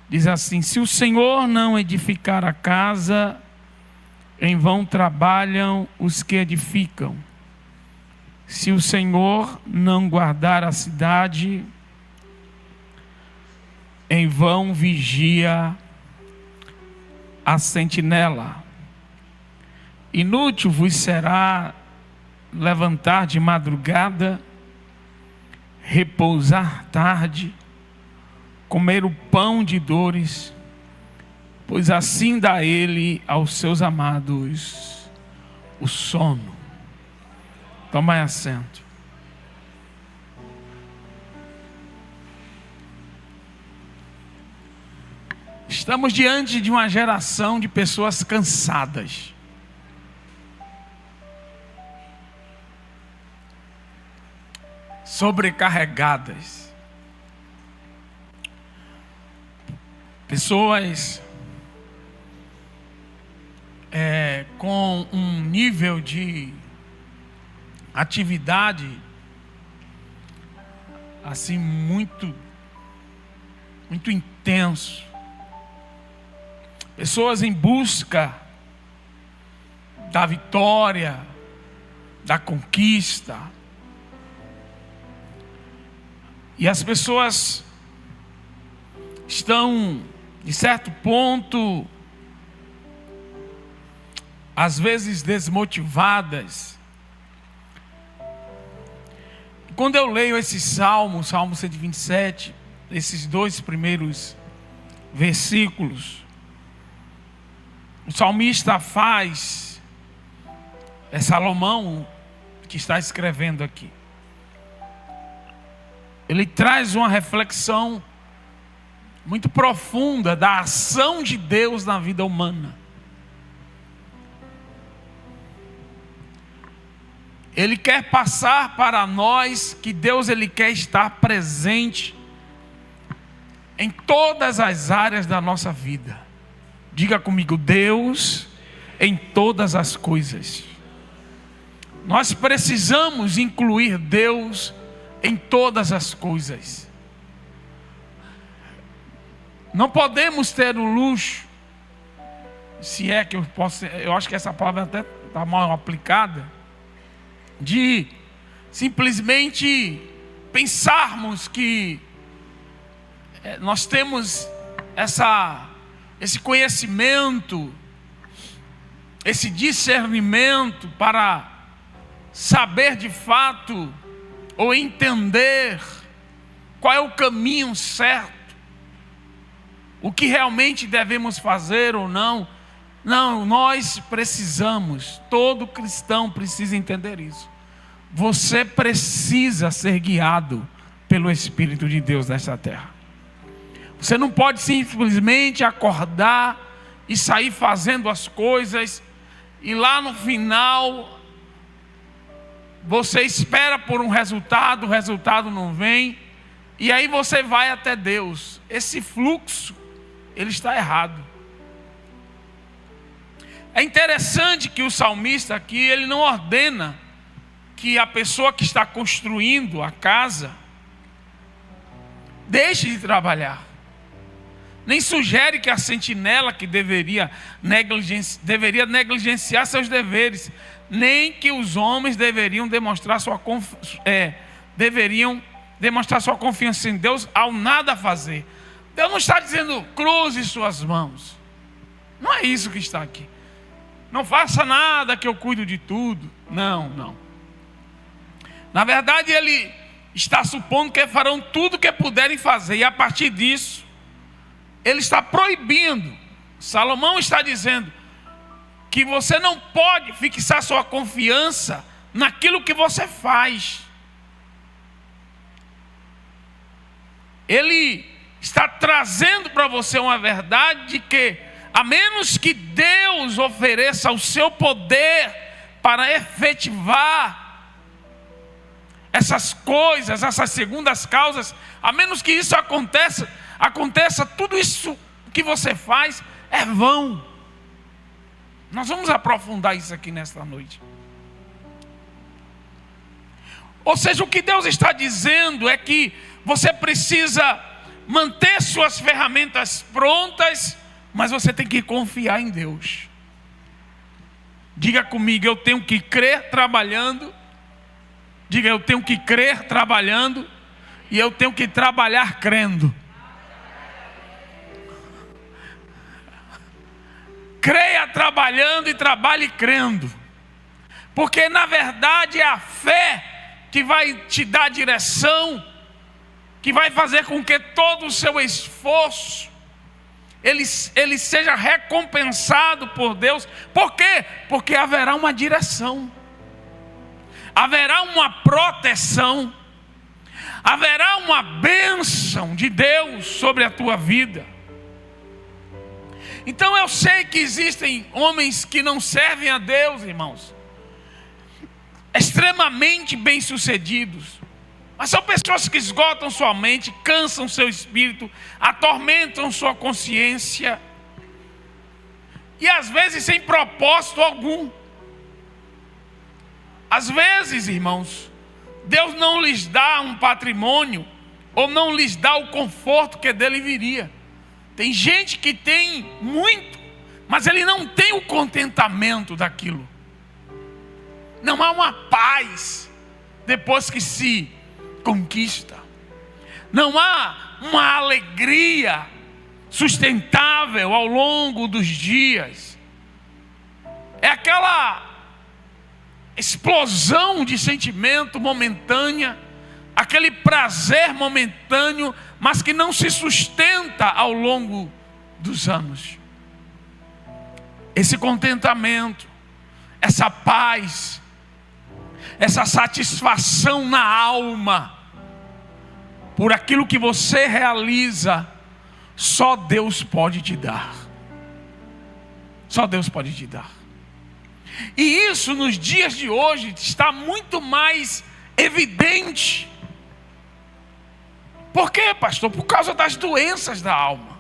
Diz assim: se o Senhor não edificar a casa, em vão trabalham os que edificam. Se o Senhor não guardar a cidade, em vão vigia a sentinela. Inútil vos será levantar de madrugada, repousar tarde, comer o pão de dores, pois assim dá ele aos seus amados o sono. Tomai assento. Estamos diante de uma geração de pessoas cansadas. Sobrecarregadas. Pessoas com um nível de atividade assim muito intenso. Pessoas em busca da vitória, da conquista. E as pessoas estão, de certo ponto, às vezes desmotivadas. Quando eu leio esse Salmo 127, esses dois primeiros versículos, o salmista faz, é Salomão que está escrevendo aqui, ele traz uma reflexão muito profunda da ação de Deus na vida humana. Ele quer passar para nós que Deus ele quer estar presente em todas as áreas da nossa vida. Diga comigo: Deus em todas as coisas. Nós precisamos incluir Deus em todas as coisas. Não podemos ter o luxo, se é que eu posso, eu acho que essa palavra até está mal aplicada, de simplesmente pensarmos que nós temos esse conhecimento, esse discernimento para saber de fato ou entender qual é o caminho certo, o que realmente devemos fazer ou não. Não, nós precisamos, todo cristão precisa entender isso. Você precisa ser guiado pelo Espírito de Deus nesta terra. Você não pode simplesmente acordar e sair fazendo as coisas, e lá no final você espera por um resultado, o resultado não vem, e aí você vai até Deus. Esse fluxo, ele está errado. É interessante que o salmista aqui, ele não ordena que a pessoa que está construindo a casa deixe de trabalhar. Nem sugere que a sentinela que deveria negligenciar seus deveres, nem que os homens deveriam demonstrar sua confiança em Deus ao nada fazer. Deus não está dizendo cruze suas mãos. Não é isso que está aqui. Não faça nada que eu cuido de tudo. Não. Na verdade, ele está supondo que farão tudo o que puderem fazer. E a partir disso, ele está proibindo. Salomão está dizendo que você não pode fixar sua confiança naquilo que você faz. Ele está trazendo para você uma verdade de que, a menos que Deus ofereça o seu poder para efetivar essas coisas, essas segundas causas, a menos que isso aconteça, tudo isso que você faz é vão. Nós vamos aprofundar isso aqui nesta noite. Ou seja, o que Deus está dizendo é que você precisa manter suas ferramentas prontas, mas você tem que confiar em Deus. Diga comigo, eu tenho que crer trabalhando. Diga, eu tenho que crer trabalhando. E eu tenho que trabalhar crendo. Creia trabalhando e trabalhe crendo. Porque na verdade é a fé que vai te dar direção, que vai fazer com que todo o seu esforço ele seja recompensado por Deus. Por quê? Porque haverá uma direção, haverá uma proteção, haverá uma bênção de Deus sobre a tua vida. Então eu sei que existem homens que não servem a Deus, irmãos, extremamente bem-sucedidos, mas são pessoas que esgotam sua mente, cansam seu espírito, atormentam sua consciência, e às vezes sem propósito algum. Às vezes, irmãos, Deus não lhes dá um patrimônio, ou não lhes dá o conforto que dele viria. Tem gente que tem muito, mas ele não tem o contentamento daquilo. Não há uma paz depois que se conquista. Não há uma alegria sustentável ao longo dos dias. É aquela explosão de sentimento momentânea, aquele prazer momentâneo, mas que não se sustenta ao longo dos anos. Esse contentamento, essa paz, essa satisfação na alma por aquilo que você realiza, só Deus pode te dar. Só Deus pode te dar. E isso nos dias de hoje está muito mais evidente. Por quê, pastor? Por causa das doenças da alma,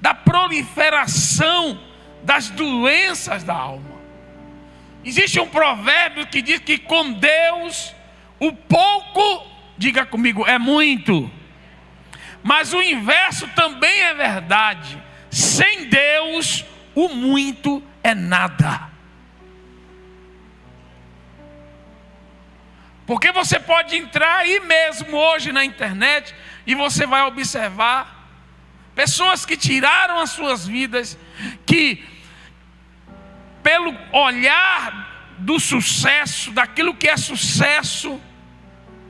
da proliferação das doenças da alma. Existe um provérbio que diz que com Deus o pouco, diga comigo, é muito. Mas o inverso também é verdade. Sem Deus o muito é nada. Porque você pode entrar aí mesmo hoje na internet e você vai observar pessoas que tiraram as suas vidas, que pelo olhar do sucesso, daquilo que é sucesso,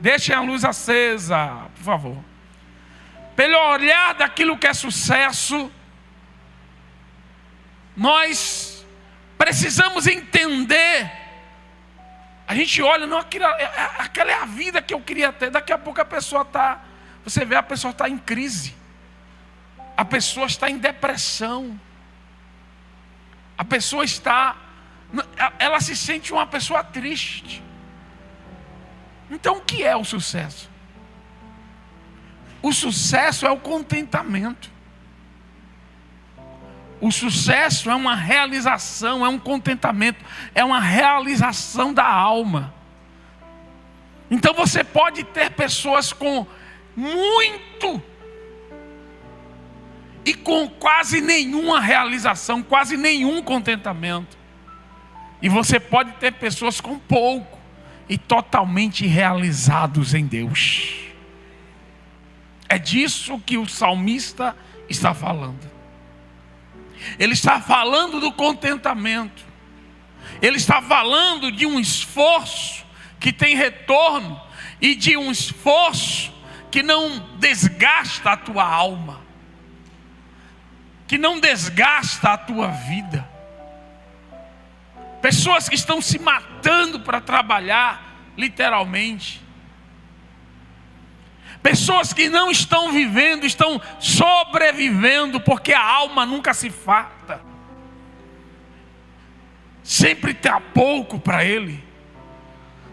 deixem a luz acesa, por favor. Pelo olhar daquilo que é sucesso, nós precisamos entender. A gente olha, não, aquela é a vida que eu queria ter. Daqui a pouco a pessoa está, você vê, a pessoa está em crise, a pessoa está em depressão, a pessoa está, ela se sente uma pessoa triste. Então o que é o sucesso? O sucesso é o contentamento. O sucesso é uma realização, é um contentamento, é uma realização da alma. Então você pode ter pessoas com muito e com quase nenhuma realização, quase nenhum contentamento. E você pode ter pessoas com pouco e totalmente realizados em Deus. É disso que o salmista está falando. Ele está falando do contentamento. Ele está falando de um esforço que tem retorno e de um esforço que não desgasta a tua alma, que não desgasta a tua vida. Pessoas que estão se matando para trabalhar, literalmente. Pessoas que não estão vivendo, estão sobrevivendo, porque a alma nunca se farta. Sempre está pouco para ele.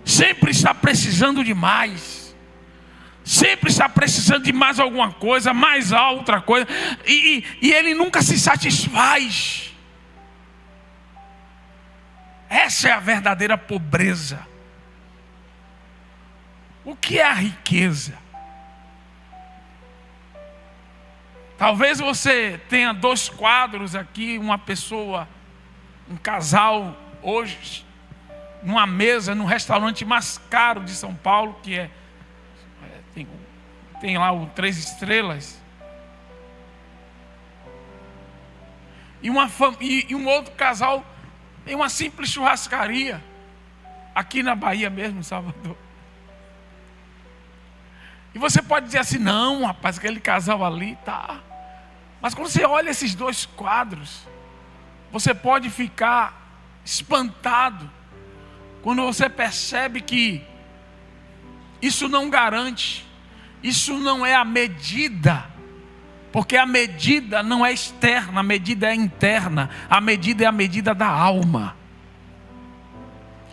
Sempre está precisando de mais. Sempre está precisando de mais alguma coisa, mais outra coisa. E ele nunca se satisfaz. Essa é a verdadeira pobreza. O que é a riqueza? Talvez você tenha 2 quadros aqui, uma pessoa, um casal hoje, numa mesa, num restaurante mais caro de São Paulo, que tem lá o 3 estrelas. E um outro casal em uma simples churrascaria, aqui na Bahia mesmo, em Salvador. E você pode dizer assim, não, rapaz, aquele casal ali tá. Mas quando você olha esses 2 quadros, você pode ficar espantado quando você percebe que isso não garante, isso não é a medida, porque a medida não é externa, a medida é interna, a medida é a medida da alma.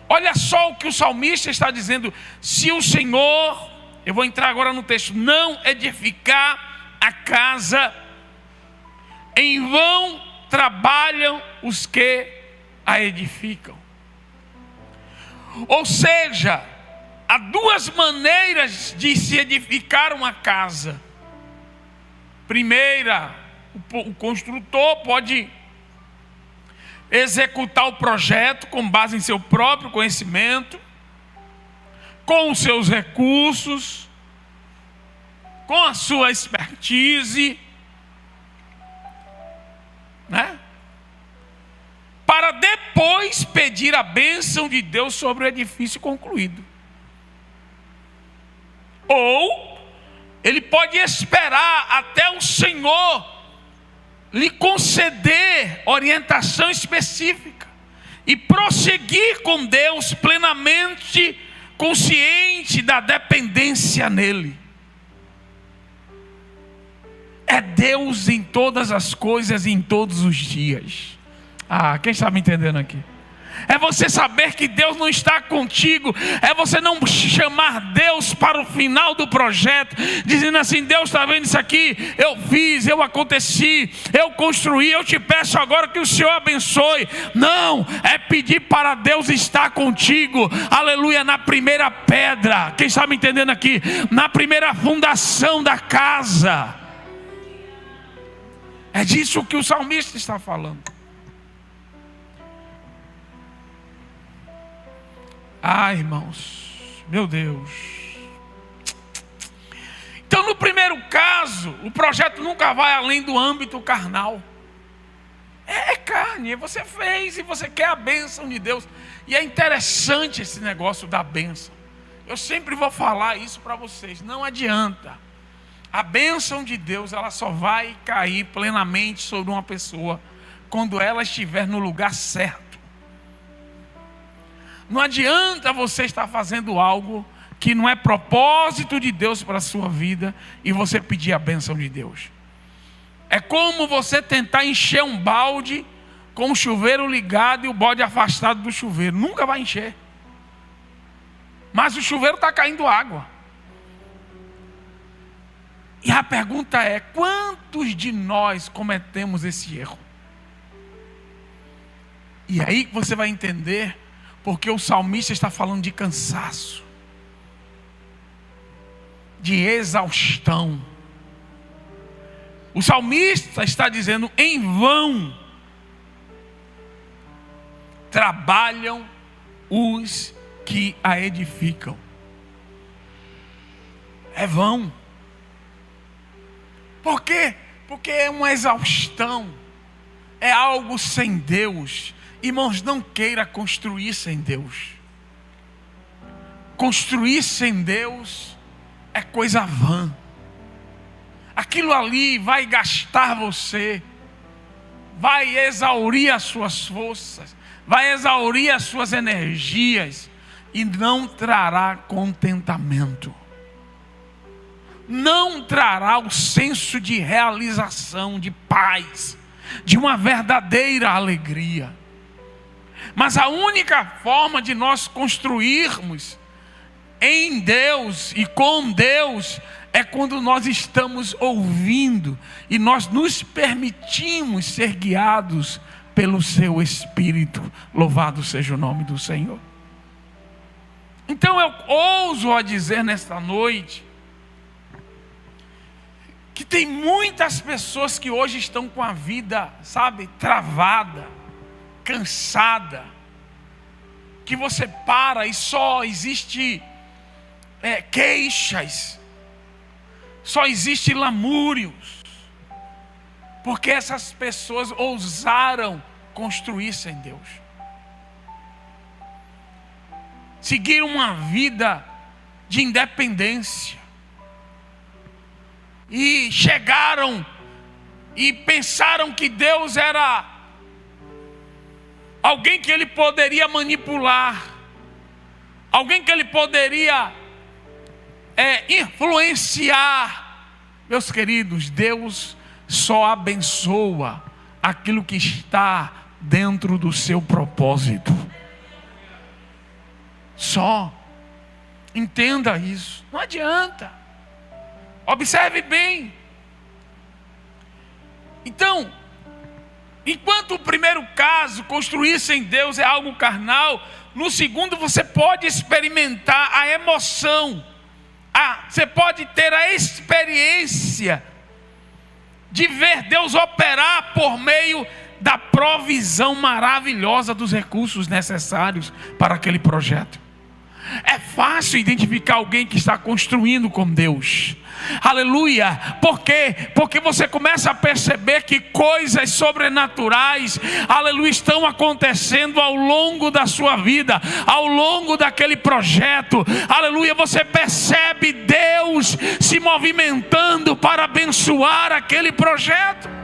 Olha só o que o salmista está dizendo: se o Senhor, eu vou entrar agora no texto, não edificar a casa, em vão trabalham os que a edificam. Ou seja, há 2 maneiras de se edificar uma casa. Primeira, o construtor pode executar o projeto com base em seu próprio conhecimento, com os seus recursos, com a sua expertise, né? Para depois pedir a bênção de Deus sobre o edifício concluído. Ou ele pode esperar até o Senhor lhe conceder orientação específica e prosseguir com Deus plenamente consciente da dependência nele. É Deus em todas as coisas e em todos os dias. Quem está me entendendo aqui? É você saber que Deus não está contigo. É você não chamar Deus para o final do projeto, dizendo assim: Deus, está vendo isso aqui? Eu fiz, eu aconteci, eu construí, eu te peço agora que o Senhor abençoe. Não, é pedir para Deus estar contigo, aleluia, na primeira pedra. Quem está me entendendo aqui? Na primeira fundação da casa. É disso que o salmista está falando. Irmãos, meu Deus. Então, no primeiro caso, o projeto nunca vai além do âmbito carnal. É carne, você fez e você quer a bênção de Deus. E é interessante esse negócio da bênção. Eu sempre vou falar isso para vocês, não adianta. A bênção de Deus, ela só vai cair plenamente sobre uma pessoa quando ela estiver no lugar certo. Não adianta você estar fazendo algo que não é propósito de Deus para a sua vida e você pedir a bênção de Deus. É como você tentar encher um balde com o chuveiro ligado e o balde afastado do chuveiro. Nunca vai encher. Mas o chuveiro está caindo água. E a pergunta é: quantos de nós cometemos esse erro? E aí você vai entender porque o salmista está falando de cansaço, de exaustão. O salmista está dizendo: em vão trabalham os que a edificam. É vão. Por quê? Porque é uma exaustão, é algo sem Deus. Irmãos, não queira construir sem Deus. Construir sem Deus é coisa vã. Aquilo ali vai gastar você, vai exaurir as suas forças, vai exaurir as suas energias e não trará contentamento. Não trará o senso de realização, de paz, de uma verdadeira alegria. Mas a única forma de nós construirmos em Deus e com Deus é quando nós estamos ouvindo e nós nos permitimos ser guiados pelo seu Espírito. Louvado seja o nome do Senhor. Então eu ouso a dizer nesta noite que tem muitas pessoas que hoje estão com a vida, sabe, travada, cansada, que você para e só existe queixas, só existe lamúrios, porque essas pessoas ousaram construir sem Deus, seguiram uma vida de independência, e chegaram e pensaram que Deus era alguém que ele poderia manipular, alguém que ele poderia influenciar. Meus queridos, Deus só abençoa aquilo que está dentro do seu propósito. Só. Entenda isso. Não adianta. Observe bem. Então, enquanto o primeiro caso, construir sem Deus, é algo carnal, no segundo você pode experimentar a emoção, você pode ter a experiência de ver Deus operar por meio da provisão maravilhosa dos recursos necessários para aquele projeto. É fácil identificar alguém que está construindo com Deus. Aleluia. Por quê? Porque você começa a perceber que coisas sobrenaturais, aleluia, estão acontecendo ao longo da sua vida, ao longo daquele projeto. Aleluia. Você percebe Deus se movimentando para abençoar aquele projeto.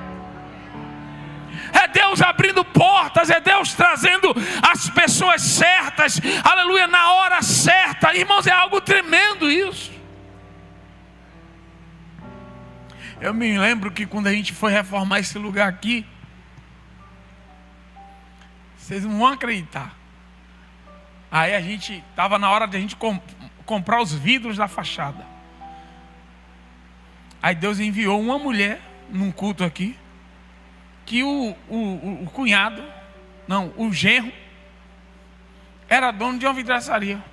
É Deus abrindo portas, é Deus trazendo as pessoas certas, aleluia, na hora certa. Irmãos, é algo tremendo isso. Eu me lembro que quando a gente foi reformar esse lugar aqui, vocês não vão acreditar. Aí a gente estava na hora de a gente comprar os vidros da fachada. Aí Deus enviou uma mulher num culto aqui, que o cunhado, não, o genro, era dono de uma vidraçaria.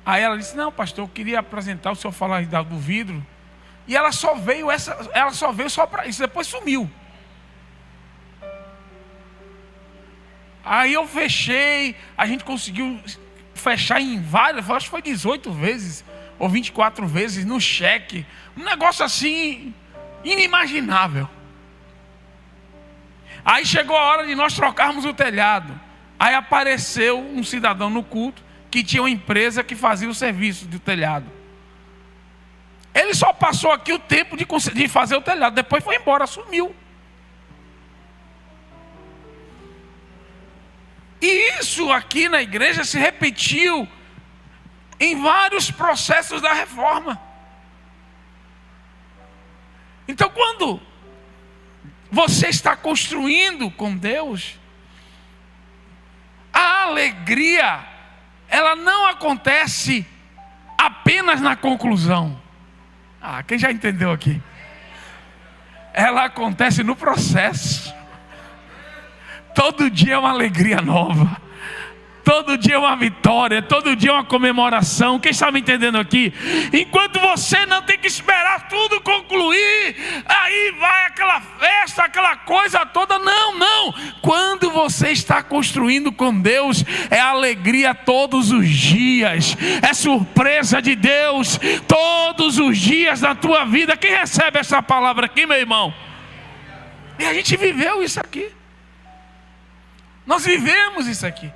Aí ela disse: não, pastor, eu queria apresentar, o senhor falar do vidro. E ela só veio só para isso, depois sumiu. Aí eu fechei, a gente conseguiu fechar em várias, acho que foi 18 vezes, ou 24 vezes no cheque. Um negócio assim inimaginável. Aí chegou a hora de nós trocarmos o telhado. Aí apareceu um cidadão no culto que tinha uma empresa que fazia o serviço do telhado. Ele só passou aqui o tempo de fazer o telhado, depois foi embora, sumiu. E isso aqui na igreja se repetiu em vários processos da reforma. Então, quando você está construindo com Deus, a alegria, ela não acontece apenas na conclusão. Quem já entendeu aqui? Ela acontece no processo. Todo dia é uma alegria nova. Todo dia é uma vitória, todo dia é uma comemoração. Quem está me entendendo aqui? Enquanto você não tem que esperar tudo concluir, aí vai aquela festa, aquela coisa toda. Não. Quando você está construindo com Deus, é alegria todos os dias. É surpresa de Deus todos os dias da tua vida. Quem recebe essa palavra aqui, meu irmão? E a gente viveu isso aqui. Nós vivemos isso aqui.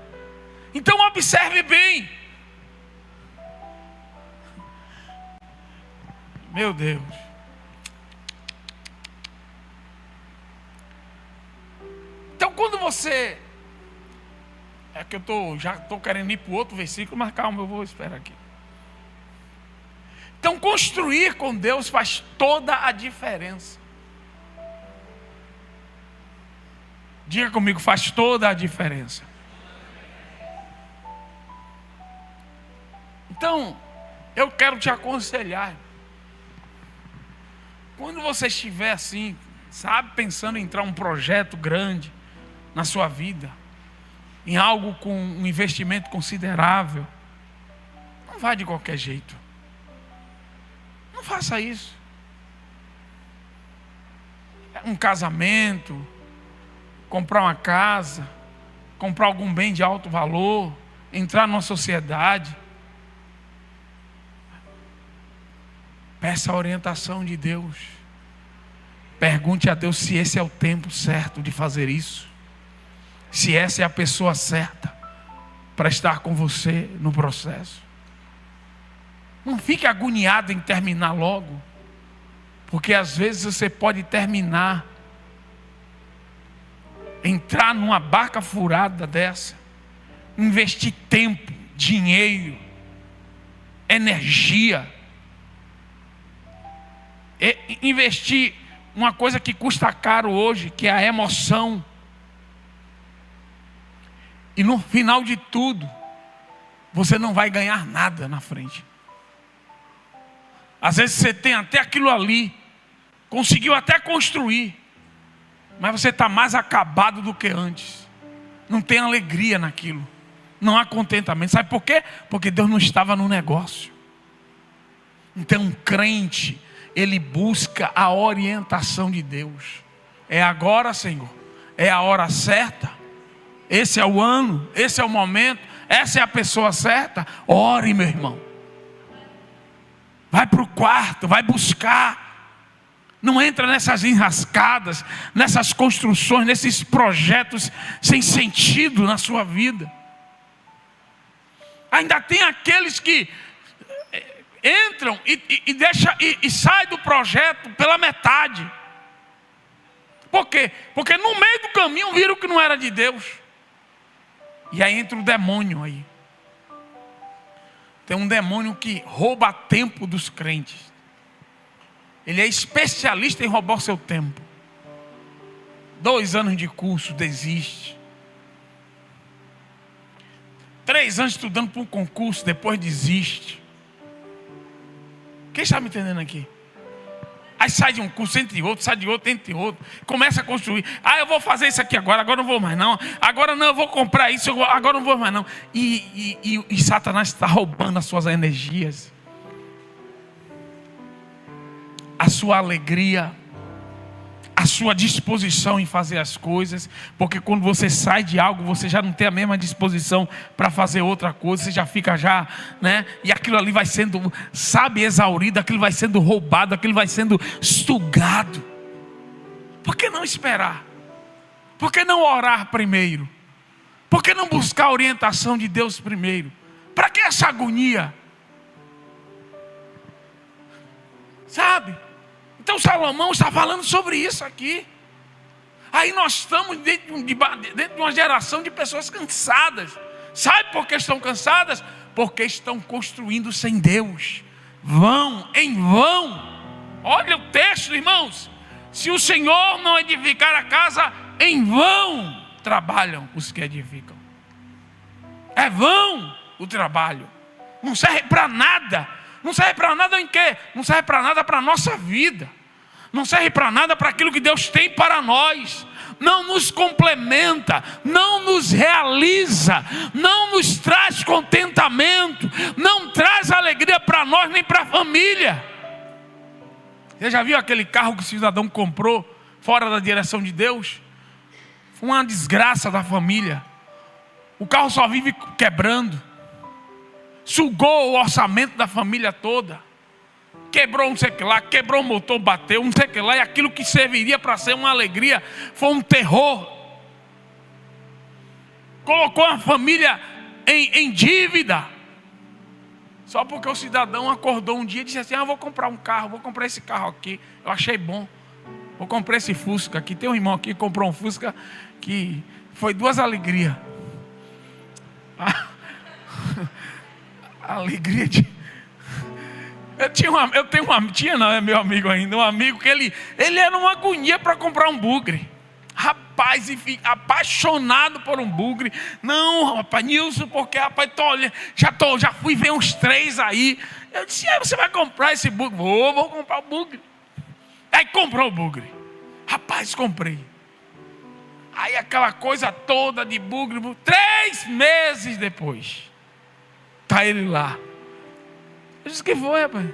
Então observe bem. Meu Deus. Então quando você... É que eu já estou querendo ir para o outro versículo, mas calma, eu vou esperar aqui. Então construir com Deus faz toda a diferença. Diga comigo, faz toda a diferença. Então, eu quero te aconselhar. Quando você estiver assim, sabe, pensando em entrar um projeto grande na sua vida, em algo com um investimento considerável, não vá de qualquer jeito. Não faça isso. Um casamento, comprar uma casa, comprar algum bem de alto valor, entrar numa sociedade. Peça a orientação de Deus. Pergunte a Deus se esse é o tempo certo de fazer isso. Se essa é a pessoa certa para estar com você no processo. Não fique agoniado em terminar logo. Porque às vezes você pode terminar, entrar numa barca furada dessa, investir tempo, dinheiro, energia, investir uma coisa que custa caro hoje, que é a emoção. E no final de tudo, você não vai ganhar nada na frente. Às vezes você tem até aquilo ali, conseguiu até construir, mas você está mais acabado do que antes. Não tem alegria naquilo, não há contentamento. Sabe por quê? Porque Deus não estava no negócio. Então um crente, ele busca a orientação de Deus. É agora, Senhor, é a hora certa, esse é o ano, esse é o momento, essa é a pessoa certa. Ore, meu irmão. Vai para o quarto, vai buscar. Não entra nessas enrascadas, nessas construções, nesses projetos sem sentido na sua vida. Ainda tem aqueles que entram e saem do projeto pela metade. Por quê? Porque no meio do caminho viram que não era de Deus. E aí entra o demônio aí. Tem um demônio que rouba tempo dos crentes. Ele é especialista em roubar o seu tempo. 2 anos de curso, desiste. 3 anos estudando para um concurso, depois desiste. Quem está me entendendo aqui? Aí sai de um curso, entre outro, sai de outro, entre outro. Começa a construir. Eu vou fazer isso aqui agora não vou mais não. Agora não, eu vou comprar isso, agora não vou mais não. E Satanás está roubando as suas energias. A sua alegria. A sua disposição em fazer as coisas. Porque quando você sai de algo, você já não tem a mesma disposição para fazer outra coisa. Você já fica né? E aquilo ali vai sendo, exaurido. Aquilo vai sendo roubado. Aquilo vai sendo sugado. Por que não esperar? Por que não orar primeiro? Por que não buscar a orientação de Deus primeiro? Para que essa agonia? Sabe? Então Salomão está falando sobre isso aqui. Aí nós estamos dentro de uma geração de pessoas cansadas. Sabe por que estão cansadas? Porque estão construindo sem Deus. Em vão. Olha o texto, irmãos. Se o Senhor não edificar a casa, em vão trabalham os que edificam. É vão o trabalho. Não serve para nada. Não serve para nada em quê? Não serve para nada para a nossa vida. Não serve para nada para aquilo que Deus tem para nós. Não nos complementa, não nos realiza, não nos traz contentamento, não traz alegria para nós nem para a família. Você já viu aquele carro que o cidadão comprou fora da direção de Deus? Foi uma desgraça da família. O carro só vive quebrando. Sugou o orçamento da família toda. Quebrou não sei o que lá, quebrou o motor, bateu, não sei o que lá. E aquilo que serviria para ser uma alegria foi um terror. Colocou a família em dívida. Só porque o cidadão acordou um dia e disse assim: vou comprar um carro, vou comprar esse carro aqui. Eu achei bom. Vou comprar esse Fusca aqui. Tem um irmão aqui que comprou um Fusca que foi 2 alegrias. A alegria de... Não é meu amigo ainda, um amigo que ele era uma agonia para comprar um bugre. Rapaz, enfim, apaixonado por um bugre. Não, rapaz, Nilson, porque rapaz, já fui ver uns 3 aí. Eu disse: você vai comprar esse bugre? Vou comprar o bugre. Aí comprou o bugre. Rapaz, comprei. Aí aquela coisa toda de bugre, 3 meses depois, está ele lá. Eu disse: que foi, rapaz?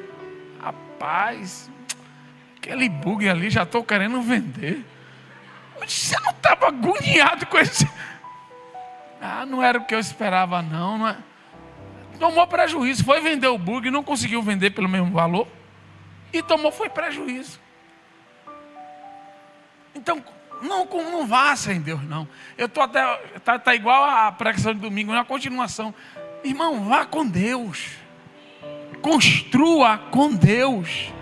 rapaz, aquele bug ali, já estou querendo vender. Você não estava agoniado com esse? Não era o que eu esperava não é? Tomou prejuízo, foi vender o bug, não conseguiu vender pelo mesmo valor. E foi prejuízo. Então, não vá sem Deus, não. Eu estou até, tá igual a pregação de domingo, na continuação. Irmão, vá com Deus. Construa com Deus.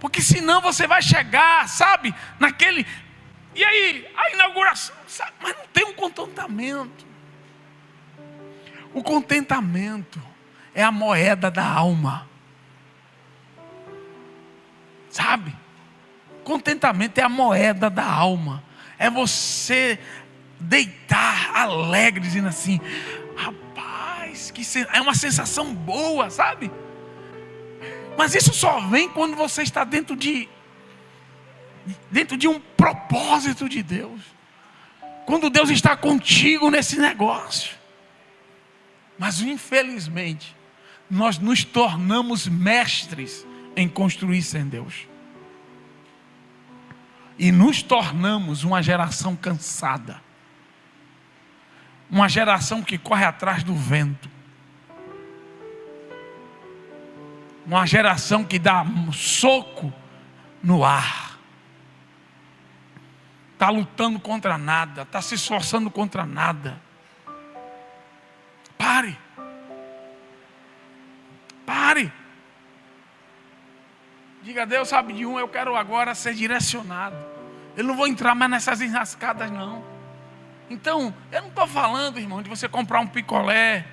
Porque senão você vai chegar, sabe, naquele... E aí, a inauguração, sabe? Mas não tem um contentamento. O contentamento é a moeda da alma. Sabe? Contentamento é a moeda da alma. É você deitar alegre, dizendo assim: rapaz, é uma sensação boa, sabe? Mas isso só vem quando você está dentro de um propósito de Deus. Quando Deus está contigo nesse negócio. Mas infelizmente, nós nos tornamos mestres em construir sem Deus. E nos tornamos uma geração cansada. Uma geração que corre atrás do vento. Uma geração que dá um soco no ar. Está lutando contra nada. Está se esforçando contra nada. Pare. Pare. Diga: Deus sabe de um, eu quero agora ser direcionado. Eu não vou entrar mais nessas enrascadas não. Então, eu não estou falando, irmão, de você comprar um picolé,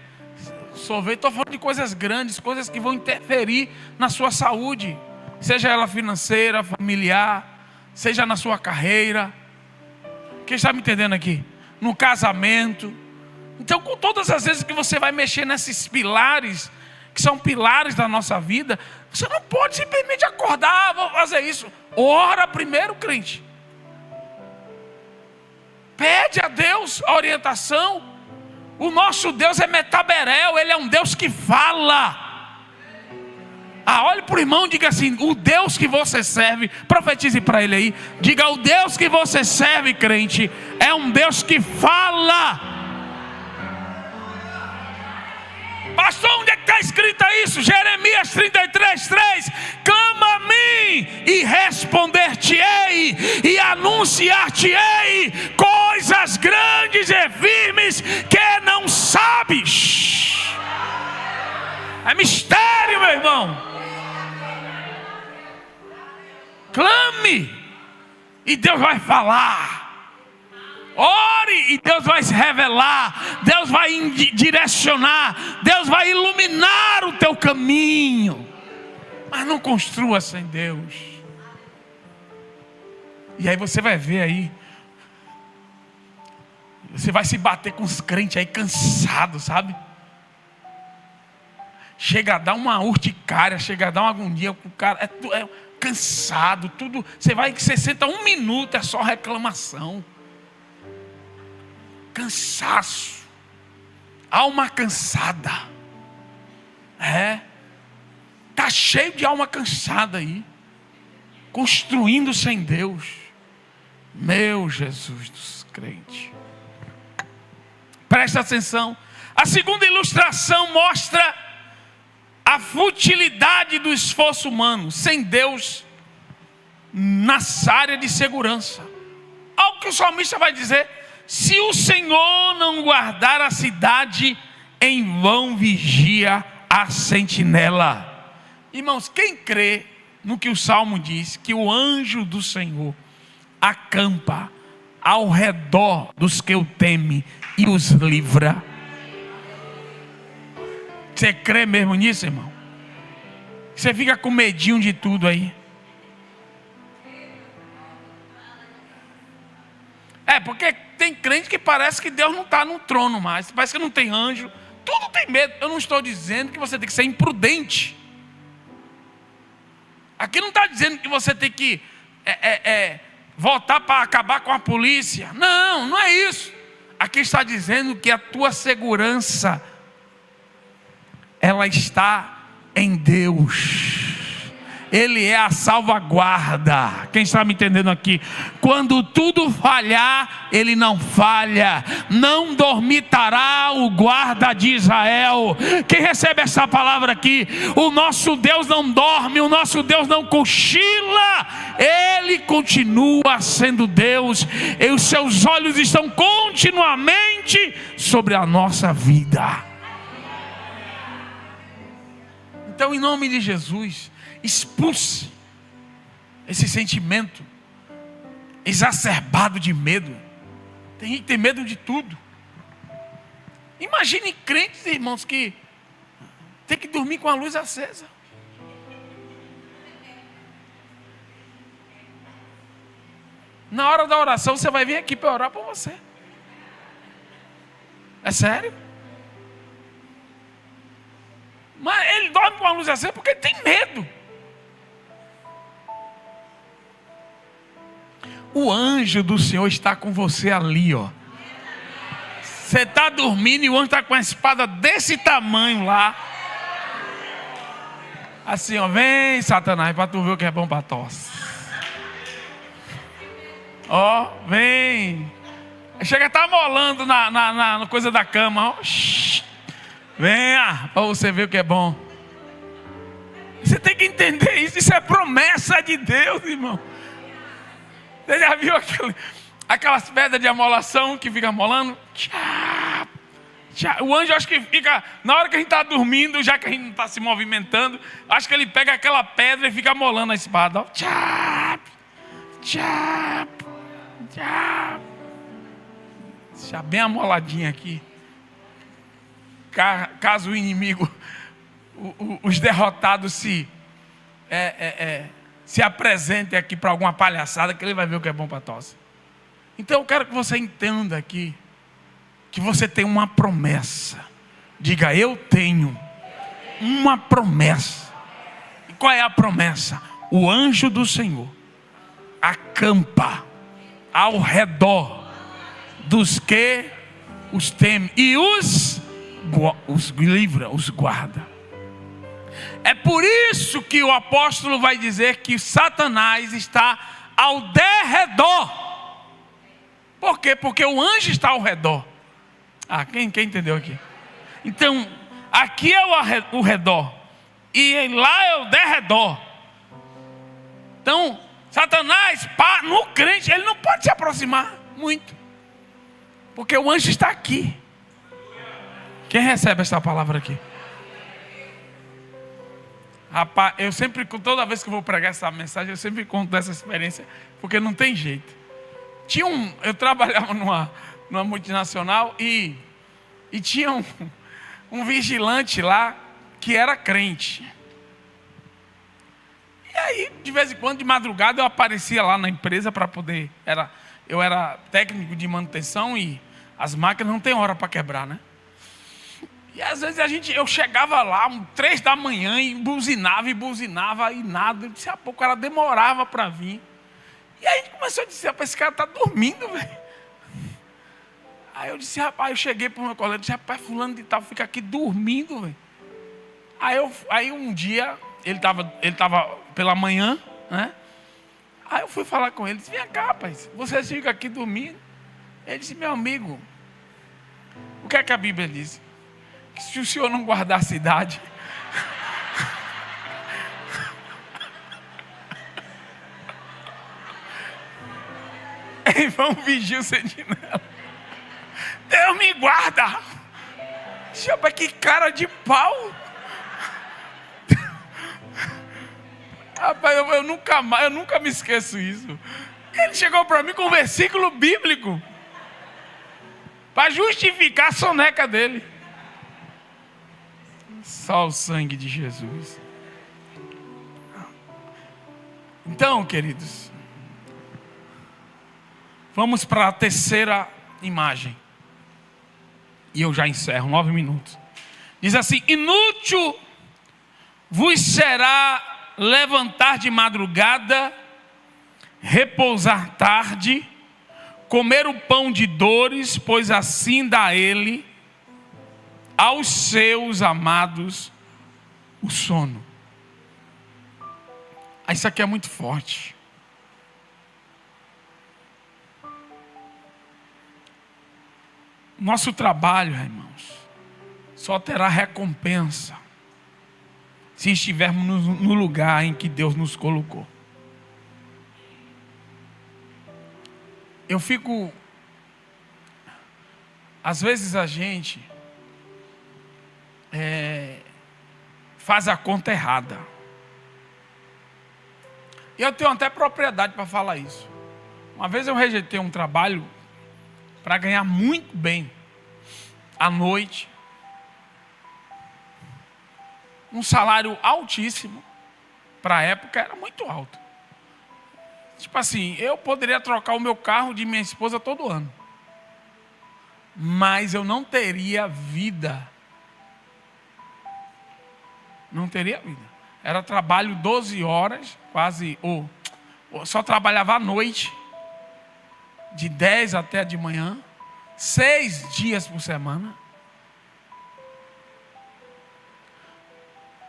sorvete. Estou falando de coisas grandes, coisas que vão interferir na sua saúde. Seja ela financeira, familiar, seja na sua carreira. Quem está me entendendo aqui? No casamento. Então, com todas as vezes que você vai mexer nesses pilares, que são pilares da nossa vida, você não pode simplesmente acordar: vou fazer isso. Ora primeiro, crente. Pede a Deus a orientação. O nosso Deus é Metaberel, Ele é um Deus que fala. Olhe para o irmão e diga assim: o Deus que você serve, profetize para ele aí. Diga: o Deus que você serve, crente, é um Deus que fala. Pastor, onde é que está escrito isso? Jeremias 33:3. Clama a mim e responder-te-ei e anunciar-te-ei coisas grandes e firmes que não sabes. É mistério, meu irmão. Clame e Deus vai falar. Ore e Deus vai se revelar. Deus vai direcionar. Deus vai iluminar o teu caminho. Mas não construa sem Deus. E aí você vai ver aí, você vai se bater com os crentes aí cansados, sabe? Chega a dar uma urticária, chega a dar uma agonia, o cara é cansado, tudo. Você senta 1 minuto, é só reclamação. Cansaço, alma cansada. Está cheio de alma cansada aí, construindo sem Deus. Meu Jesus dos crentes, presta atenção. A segunda ilustração mostra a futilidade do esforço humano sem Deus nessa área de segurança. Algo que o salmista vai dizer: se o Senhor não guardar a cidade, em vão vigia a sentinela. Irmãos, quem crê no que o Salmo diz, que o anjo do Senhor acampa ao redor dos que o temem e os livra? Você crê mesmo nisso, irmão? Você fica com medinho de tudo aí? Porque tem crente que parece que Deus não está no trono mais. Parece que não tem anjo. Tudo tem medo. Eu não estou dizendo que você tem que ser imprudente. Aqui não está dizendo que você tem que votar para acabar com a polícia. Não, não é isso. Aqui está dizendo que a tua segurança, ela está em Deus. Ele é a salvaguarda. Quem está me entendendo aqui? Quando tudo falhar, Ele não falha. Não dormitará o guarda de Israel. Quem recebe essa palavra aqui? O nosso Deus não dorme, o nosso Deus não cochila. Ele continua sendo Deus, e os seus olhos estão continuamente sobre a nossa vida. Então, em nome de Jesus, expulse esse sentimento exacerbado de medo. Tem gente que tem medo de tudo. Imagine crentes, irmãos, que tem que dormir com a luz acesa. Na hora da oração, você vai vir aqui para orar por você. É sério? Mas ele dorme com a luz acesa porque ele tem medo. O anjo do Senhor está com você ali, ó. Você está dormindo e o anjo está com a espada desse tamanho lá. Assim, ó, vem Satanás, para tu ver o que é bom para tosse. Ó, vem. Chega a estar molando na coisa da cama, ó. Venha, para você ver o que é bom. Você tem que entender isso. Isso é promessa de Deus, irmão. Você já viu aquelas pedras de amolação que fica amolando? O anjo, acho que fica, na hora que a gente está dormindo, já que a gente não está se movimentando, acho que ele pega aquela pedra e fica amolando a espada, ó. Já bem amoladinha aqui. Caso o inimigo, os derrotados se apresentem aqui para alguma palhaçada, que ele vai ver o que é bom para tosse. Então eu quero que você entenda aqui que você tem uma promessa. Diga, eu tenho uma promessa. E qual é a promessa? O anjo do Senhor acampa ao redor dos que os temem e os livra, os guarda. É por isso que o apóstolo vai dizer que Satanás está ao derredor. Por quê? Porque o anjo está ao redor. Quem entendeu aqui? Então, aqui é o redor e lá é o derredor. Então, Satanás, no crente, ele não pode se aproximar muito, porque o anjo está aqui. Quem recebe essa palavra aqui? Rapaz, eu sempre, toda vez que eu vou pregar essa mensagem, eu sempre conto dessa experiência, porque não tem jeito. Eu trabalhava numa multinacional e tinha um vigilante lá que era crente. E aí, de vez em quando, de madrugada, eu aparecia lá na empresa para poder... Eu era técnico de manutenção e as máquinas não tem hora para quebrar, né? E às vezes eu chegava lá, 3 da manhã, e buzinava e nada. Eu disse, a pouco ela demorava para vir. E aí a gente começou a dizer, rapaz, esse cara está dormindo, velho. Aí eu disse, rapaz, eu cheguei para o meu colega, disse, rapaz, fulano de tal fica aqui dormindo, velho. Aí um dia, ele estava pela manhã, né? Aí eu fui falar com ele, disse, vem cá, rapaz, você fica aqui dormindo? Ele disse, meu amigo, o que é que a Bíblia diz? Que se o senhor não guardar a cidade, em vão vigia o sentinela. Deus me guarda. Rapaz, que cara de pau. Rapaz, eu nunca me esqueço isso. Ele chegou para mim com um versículo bíblico para justificar a soneca dele. Só o sangue de Jesus. Então, queridos, vamos para a terceira imagem. E eu já encerro, 9 minutos. Diz assim: inútil vos será levantar de madrugada, repousar tarde, comer o pão de dores, pois assim dá ele aos seus amados o sono. Isso aqui é muito forte. Nosso trabalho, irmãos, só terá recompensa se estivermos no lugar em que Deus nos colocou. Eu fico... Às vezes a gente faz a conta errada. E eu tenho até propriedade para falar isso. Uma vez eu rejeitei um trabalho para ganhar muito bem à noite, um salário altíssimo. Para a época era muito alto. Tipo assim, eu poderia trocar o meu carro de minha esposa todo ano, mas eu não teria vida. Não teria vida. Era trabalho 12 horas, quase, ou só trabalhava à noite, de 10 até de manhã, 6 dias por semana.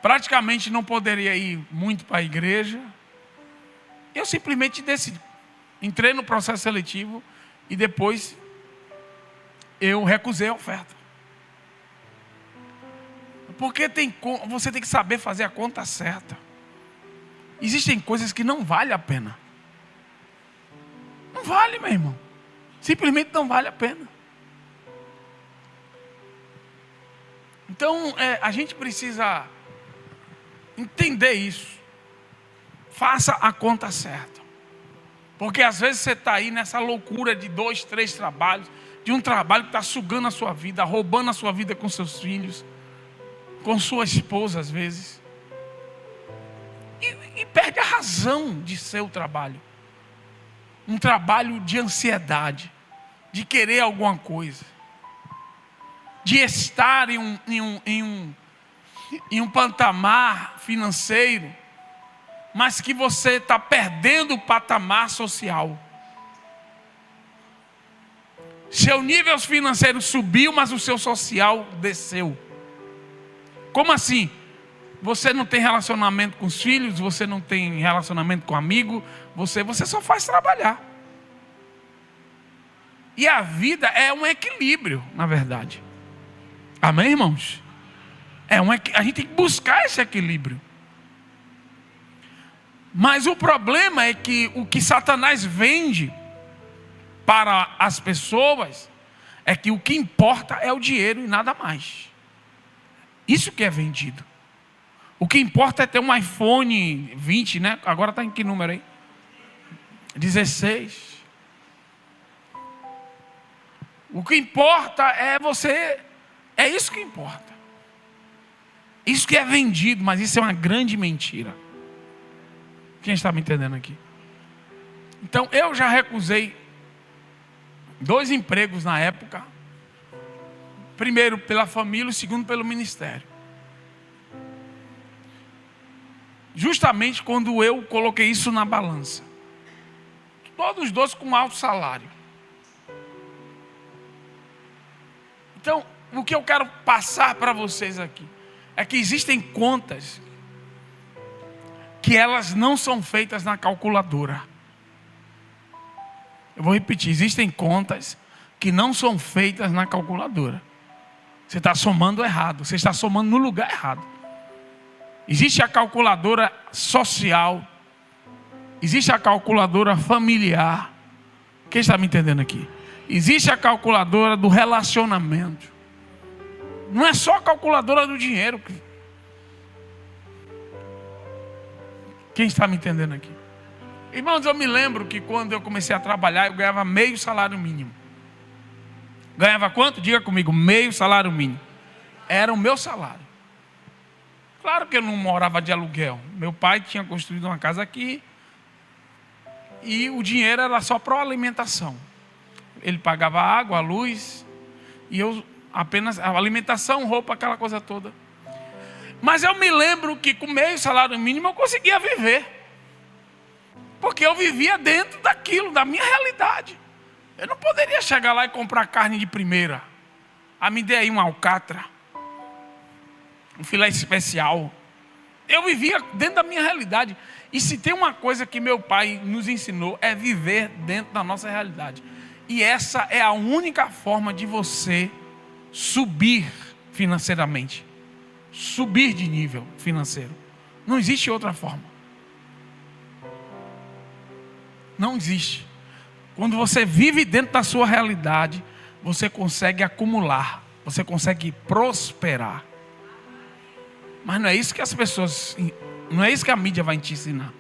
Praticamente não poderia ir muito para a igreja. Eu simplesmente decidi. Entrei no processo seletivo e depois eu recusei a oferta. Porque você tem que saber fazer a conta certa. Existem coisas que não vale a pena. Não vale, meu irmão. Simplesmente não vale a pena. Então, a gente precisa entender isso. Faça a conta certa. Porque às vezes você está aí nessa loucura de 2, 3 trabalhos, de um trabalho que está sugando a sua vida, roubando a sua vida com seus filhos, com sua esposa às vezes. E perde a razão de ser o trabalho. Um trabalho de ansiedade, de querer alguma coisa, de estar em um patamar financeiro, mas que você está perdendo o patamar social. Seu nível financeiro subiu, mas o seu social desceu. Como assim? Você não tem relacionamento com os filhos, você não tem relacionamento com amigo, você só faz trabalhar. E a vida é um equilíbrio, na verdade. Amém, irmãos? A gente tem que buscar esse equilíbrio. Mas o problema é que o que Satanás vende para as pessoas é que o que importa é o dinheiro e nada mais. Isso que é vendido. O que importa é ter um iPhone 20, né? Agora está em que número aí? 16. O que importa é você. É isso que importa. Isso que é vendido, mas isso é uma grande mentira. Quem está me entendendo aqui? Então eu já recusei 2 empregos na época. Primeiro pela família, o segundo pelo ministério. Justamente quando eu coloquei isso na balança. Todos os 2 com alto salário. Então, o que eu quero passar para vocês aqui é que existem contas que elas não são feitas na calculadora. Eu vou repetir, existem contas que não são feitas na calculadora. Você está somando errado, você está somando no lugar errado. Existe a calculadora social, existe a calculadora familiar. Quem está me entendendo aqui? Existe a calculadora do relacionamento. Não é só a calculadora do dinheiro. Quem está me entendendo aqui? Irmãos, eu me lembro que quando eu comecei a trabalhar, eu ganhava meio salário mínimo. Ganhava quanto? Diga comigo, meio salário mínimo. Era o meu salário. Claro que eu não morava de aluguel. Meu pai tinha construído uma casa aqui e o dinheiro era só para a alimentação. Ele pagava a água, a luz e eu apenas a alimentação, roupa, aquela coisa toda. Mas eu me lembro que com meio salário mínimo eu conseguia viver. Porque eu vivia dentro daquilo, da minha realidade. Eu não poderia chegar lá e comprar carne de primeira. Me dê aí um alcatra, um filé especial. Eu vivia dentro da minha realidade. E se tem uma coisa que meu pai nos ensinou, é viver dentro da nossa realidade. E essa é a única forma de você subir financeiramente. Subir de nível financeiro. Não existe outra forma. Não existe. Quando você vive dentro da sua realidade, você consegue acumular. Você consegue prosperar. Mas não é isso que as pessoas... Não é isso que a mídia vai te ensinar.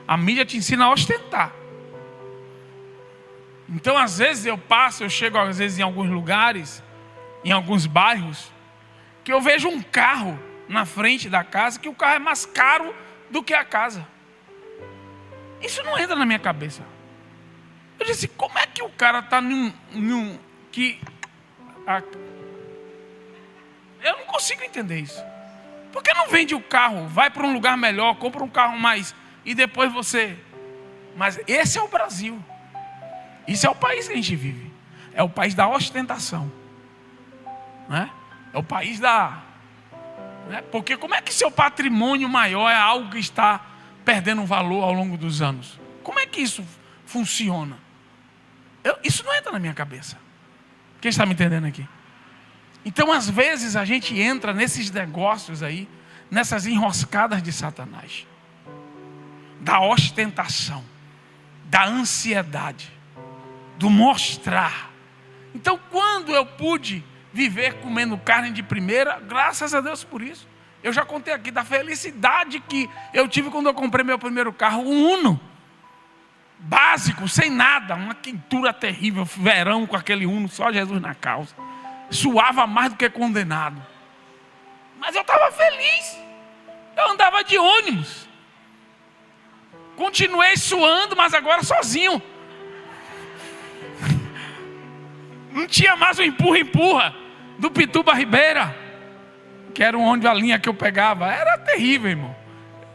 A mídia te ensina a ostentar. Então, às vezes eu chego às vezes em alguns lugares, em alguns bairros, que eu vejo um carro na frente da casa, que o carro é mais caro do que a casa. Isso não entra na minha cabeça. Eu disse, como é que o cara está Eu não consigo entender isso. Por que não vende o carro, vai para um lugar melhor, compra um carro mais, e depois você... Mas esse é o Brasil. Isso é o país que a gente vive. É o país da ostentação. Né? É o país da... Né? Porque como é que seu patrimônio maior é algo que está perdendo valor ao longo dos anos? Como é que isso funciona? Isso não entra na minha cabeça. Quem está me entendendo aqui? Então, às vezes, a gente entra nesses negócios aí, nessas enroscadas de Satanás. Da ostentação, da ansiedade, do mostrar. Então, quando eu pude viver comendo carne de primeira, graças a Deus por isso. Eu já contei aqui da felicidade que eu tive quando eu comprei meu primeiro carro, um Uno. Básico, sem nada, uma quentura terrível, verão com aquele Uno, só Jesus na causa. Suava mais do que condenado. Mas eu estava feliz. Eu andava de ônibus. Continuei suando, mas agora sozinho. Não tinha mais o empurra-empurra do Pituba Ribeira, que era onde a linha que eu pegava. Era terrível, irmão.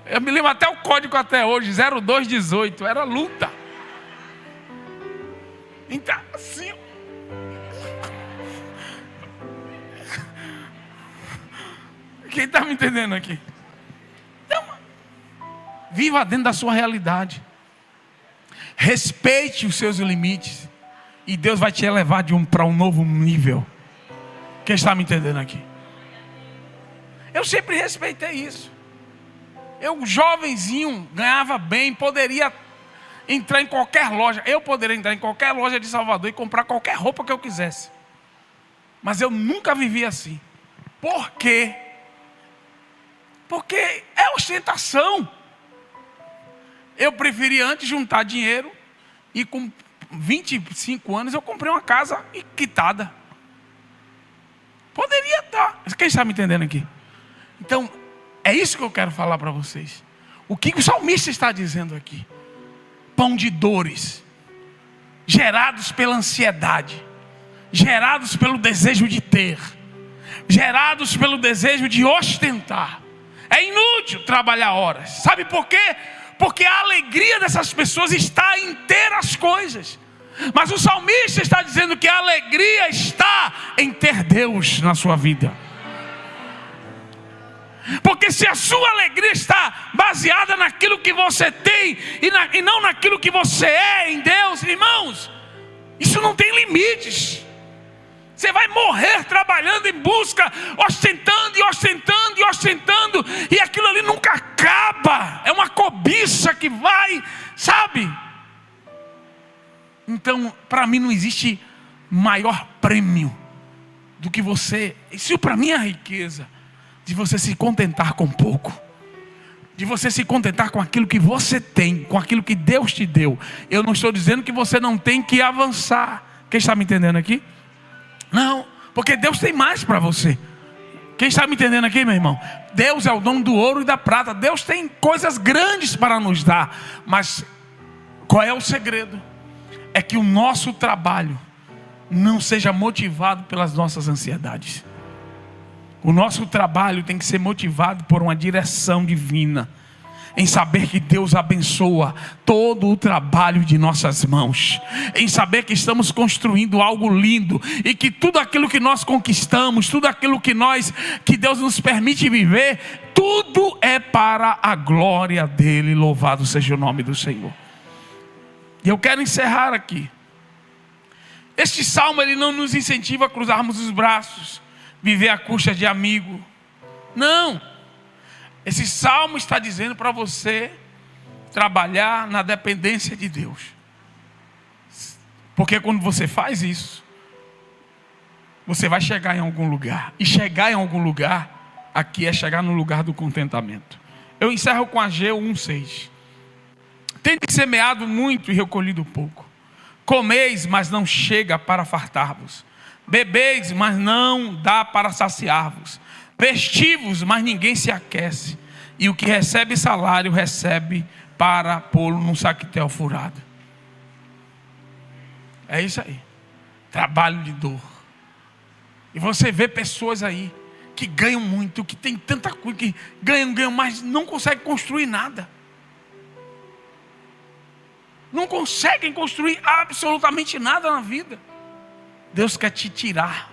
Eu me lembro até o código até hoje, 0218, era luta. Então, assim... Quem está me entendendo aqui? Então, viva dentro da sua realidade. Respeite os seus limites. E Deus vai te elevar para um novo nível. Quem está me entendendo aqui? Eu sempre respeitei isso. Eu, jovenzinho, ganhava bem, poderia entrar em qualquer loja. Eu poderia entrar em qualquer loja de Salvador e comprar qualquer roupa que eu quisesse. Mas eu nunca vivi assim. Por quê? Porque é ostentação. Eu preferia antes juntar dinheiro e com 25 anos eu comprei uma casa quitada. Poderia estar. Quem está me entendendo aqui? Então, é isso que eu quero falar para vocês. O que o salmista está dizendo aqui? Pão de dores, gerados pela ansiedade, gerados pelo desejo de ter, gerados pelo desejo de ostentar. É inútil trabalhar horas. Sabe por quê? Porque a alegria dessas pessoas está em ter as coisas. Mas o salmista está dizendo que a alegria está em ter Deus na sua vida. Porque se a sua alegria está baseada naquilo que você tem e não naquilo que você é em Deus, irmãos, isso não tem limites. Você vai morrer trabalhando em busca, ostentando e ostentando e ostentando, e aquilo ali nunca acaba. É uma cobiça que vai, sabe? Então, para mim não existe maior prêmio do que você. Isso para mim é a riqueza de você se contentar com pouco, de você se contentar com aquilo que você tem, com aquilo que Deus te deu. Eu não estou dizendo que você não tem que avançar. Quem está me entendendo aqui? Não, porque Deus tem mais para você. Quem está me entendendo aqui, meu irmão? Deus é o dono do ouro e da prata. Deus tem coisas grandes para nos dar. Mas qual é o segredo? É que o nosso trabalho não seja motivado pelas nossas ansiedades. O nosso trabalho tem que ser motivado por uma direção divina. em saber que Deus abençoa todo o trabalho de nossas mãos, em saber que estamos construindo algo lindo e que tudo aquilo que nós conquistamos, tudo aquilo que Deus nos permite viver, tudo é para a glória dele. Louvado seja o nome do Senhor. E eu quero encerrar aqui. Este salmo, ele não nos incentiva a cruzarmos os braços, viver à custa de amigo. Não. Esse salmo está dizendo para você trabalhar na dependência de Deus. Porque quando você faz isso, você vai chegar em algum lugar. E chegar em algum lugar, aqui é chegar no lugar do contentamento. Eu encerro com Ageu 1:6. Tende semeado muito e recolhido pouco. Comeis, mas não chega para fartar-vos. Bebeis, mas não dá para saciar-vos. Vestivos, mas ninguém se aquece. E o que recebe salário, recebe para pô-lo num saquetel furado. É isso aí. Trabalho de dor. E você vê pessoas aí que ganham muito, que tem tanta coisa, que ganham, mas não conseguem construir nada. Não conseguem construir absolutamente nada na vida. Deus quer te tirar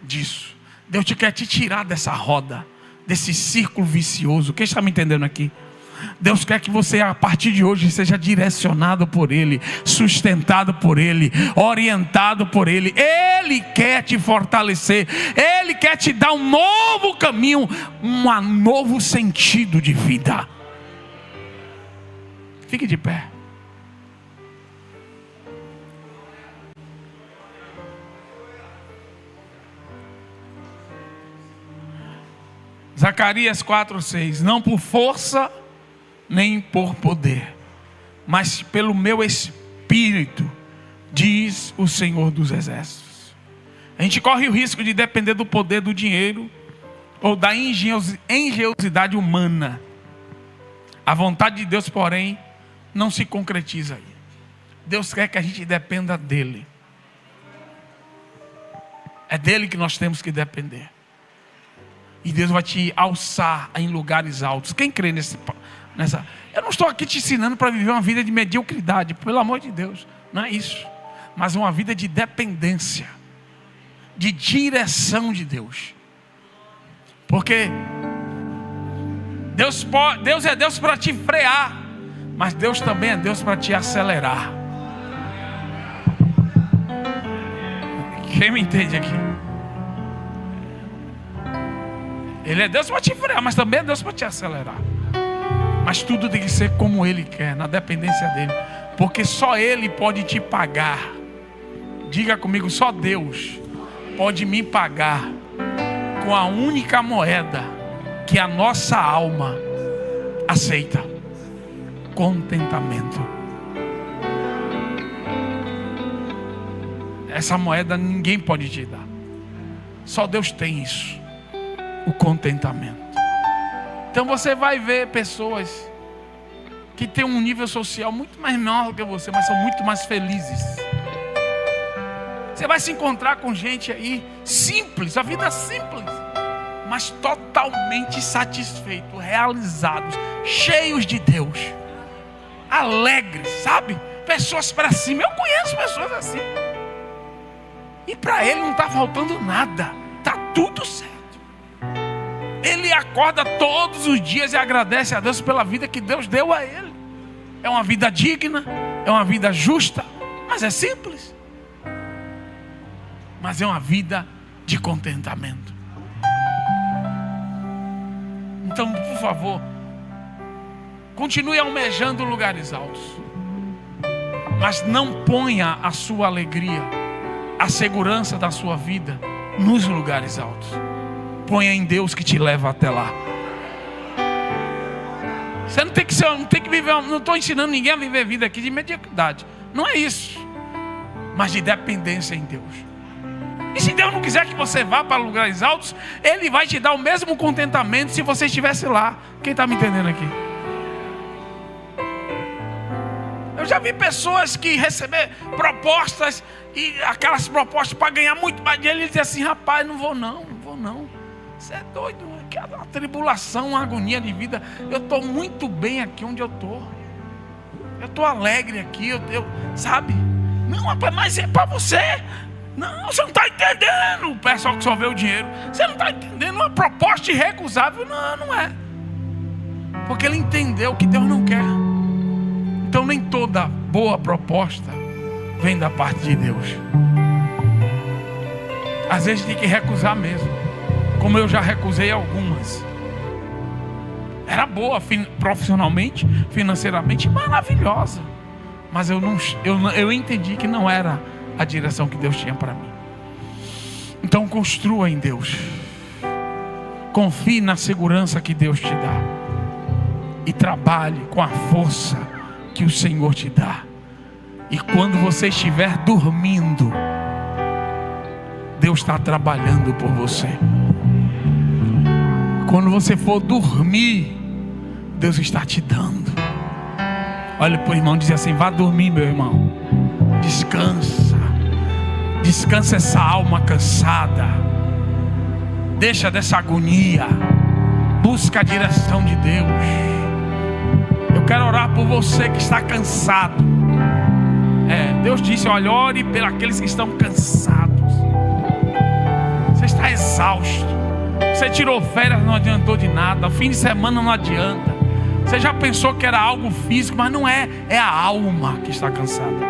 disso. Deus quer te tirar dessa roda, desse círculo vicioso. Quem está me entendendo aqui? Deus quer que você, a partir de hoje, seja direcionado por Ele, sustentado por Ele, orientado por Ele. Ele quer te fortalecer. Ele quer te dar um novo caminho, um novo sentido de vida. Fique de pé. Zacarias 4:6. Não por força nem por poder, mas pelo meu Espírito, diz o Senhor dos Exércitos. A gente corre o risco de depender do poder do dinheiro ou da engenhosidade humana. A vontade de Deus, porém, não se concretiza aí. Deus quer que a gente dependa dEle. É dEle que nós temos que depender. E Deus vai te alçar em lugares altos. Quem crê nessa? Eu não estou aqui te ensinando para viver uma vida de mediocridade, pelo amor de Deus. Não é isso. Mas uma vida de dependência, de direção de Deus. Porque Deus é Deus para te frear, mas Deus também é Deus para te acelerar. Quem me entende aqui? Ele é Deus para te frear, mas também é Deus para te acelerar. Mas tudo tem que ser como Ele quer, na dependência dEle. Porque só Ele pode te pagar. Diga comigo, só Deus pode me pagar com a única moeda que a nossa alma aceita: contentamento. Essa moeda ninguém pode te dar. Só Deus tem isso. O contentamento. Então você vai ver pessoas que têm um nível social muito mais menor do que você, mas são muito mais felizes. Você vai se encontrar com gente aí simples, a vida simples, mas totalmente satisfeitos, realizados, cheios de Deus, alegres, sabe? Pessoas para cima. Eu conheço pessoas assim. E para ele não está faltando nada, está tudo certo. Ele acorda todos os dias e agradece a Deus pela vida que Deus deu a ele. É uma vida digna, é uma vida justa, mas é simples. Mas é uma vida de contentamento. Então, por favor, continue almejando lugares altos, mas não ponha a sua alegria, a segurança da sua vida nos lugares altos. Ponha em Deus que te leva até lá. Você não tem que viver, não estou ensinando ninguém a viver vida aqui de mediocridade. Não é isso. Mas de dependência em Deus. E se Deus não quiser que você vá para lugares altos, Ele vai te dar o mesmo contentamento se você estivesse lá. Quem está me entendendo aqui? Eu já vi pessoas que receber propostas, e aquelas propostas para ganhar muito mais dinheiro, e dizer assim: rapaz, não vou não. Você é doido, mano. que a tribulação, a agonia de vida, eu estou muito bem aqui onde eu estou. Eu estou alegre aqui, sabe? Não, rapaz, mas é para você. Não, você não está entendendo. O pessoal que só vê o dinheiro. Você não está entendendo uma proposta irrecusável. Não, não é. Porque ele entendeu que Deus não quer. Então nem toda boa proposta vem da parte de Deus. Às vezes tem que recusar mesmo. Como eu já recusei algumas. Era boa profissionalmente, financeiramente, maravilhosa. Mas eu entendi que não era a direção que Deus tinha para mim. Então construa em Deus. Confie na segurança que Deus te dá. E trabalhe com a força que o Senhor te dá. E quando você estiver dormindo, Deus está trabalhando por você. Quando você for dormir, Deus está te dando. Olha para o irmão e diz assim: vá dormir, meu irmão. Descansa. Descansa essa alma cansada. Deixa dessa agonia. Busca a direção de Deus. Eu quero orar por você que está cansado. Deus disse: olha, ore por aqueles que estão cansados. Você está exausto. Você tirou férias, não adiantou de nada. O fim de semana não adianta. Você já pensou que era algo físico, mas não é. É a alma que está cansada.